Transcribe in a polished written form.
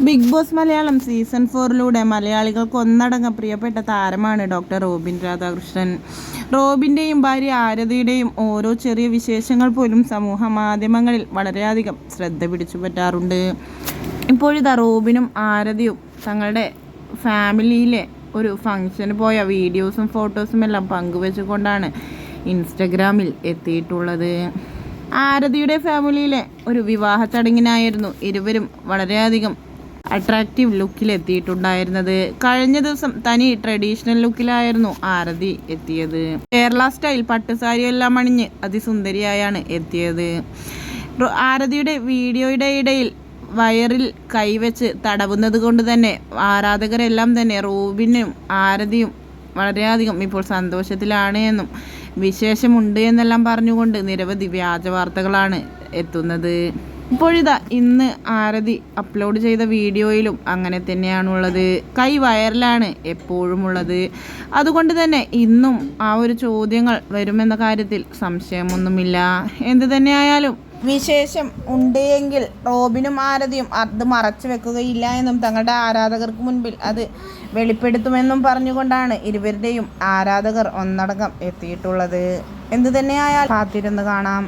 Big boss Malayalam season 4 മലയാളികൾക്ക് ഒന്നടങ്കം പ്രിയപ്പെട്ട താരമാണ് ഡോക്ടർ റോബിൻ രാധാകൃഷ്ണൻ. റോബിൻ്റെയും ഭാര്യ ആരതിയുടെയും ഓരോ ചെറിയ വിശേഷങ്ങൾ പോലും സമൂഹ മാധ്യമങ്ങളിൽ വളരെയധികം ശ്രദ്ധ പിടിച്ചു പറ്റാറുണ്ട്. ഇപ്പോഴിതാ റോബിനും ആരതിയും തങ്ങളുടെ ഫാമിലിയിലെ ഒരു ഫംഗ്ഷന് പോയ വീഡിയോസും ഫോട്ടോസും എല്ലാം പങ്കുവെച്ചുകൊണ്ടാണ് ഇൻസ്റ്റഗ്രാമിൽ എത്തിയിട്ടുള്ളത്. ആരതിയുടെ ഫാമിലിയിലെ ഒരു വിവാഹ ചടങ്ങിനായിരുന്നു ഇരുവരും വളരെയധികം അട്രാക്റ്റീവ് ലുക്കിലെത്തിയിട്ടുണ്ടായിരുന്നത്. കഴിഞ്ഞ ദിവസം തനി ട്രഡീഷണൽ ലുക്കിലായിരുന്നു ആരതി എത്തിയത്. കേരള സ്റ്റൈൽ പട്ടുസാരിയെല്ലാം അണിഞ്ഞ് അതിസുന്ദരിയായാണ് എത്തിയത്. ആരതിയുടെ വീഡിയോയുടെ ഇടയിൽ വയറിൽ കൈവച്ച് തടവുന്നത് കൊണ്ട് തന്നെ ആരാധകരെല്ലാം തന്നെ റോബിനും ആരതിയും വളരെയധികം ഇപ്പോൾ സന്തോഷത്തിലാണ് എന്നും വിശേഷമുണ്ട് എന്നെല്ലാം പറഞ്ഞുകൊണ്ട് നിരവധി വ്യാജ വാർത്തകളാണ് എത്തുന്നത്. ഇപ്പോഴിതാ ഇന്ന് ആരതി അപ്ലോഡ് ചെയ്ത വീഡിയോയിലും അങ്ങനെ തന്നെയാണുള്ളത്. കൈ വയറിലാണ് എപ്പോഴും ഉള്ളത്. അതുകൊണ്ട് തന്നെ ഇന്നും ആ ഒരു ചോദ്യങ്ങൾ വരുമെന്ന കാര്യത്തിൽ സംശയമൊന്നുമില്ല. എന്തു തന്നെയായാലും വിശേഷം ഉണ്ട് എങ്കിൽ റോബിനും ആരതിയും അത് മറച്ചു വെക്കുകയില്ല എന്നും തങ്ങളുടെ ആരാധകർക്ക് മുൻപിൽ അത് വെളിപ്പെടുത്തുമെന്നും പറഞ്ഞുകൊണ്ടാണ് ഇരുവരുടെയും ആരാധകർ ഒന്നടങ്കം എത്തിയിട്ടുള്ളത്. എന്തു തന്നെയായാൽ കാത്തിരുന്ന് കാണാം.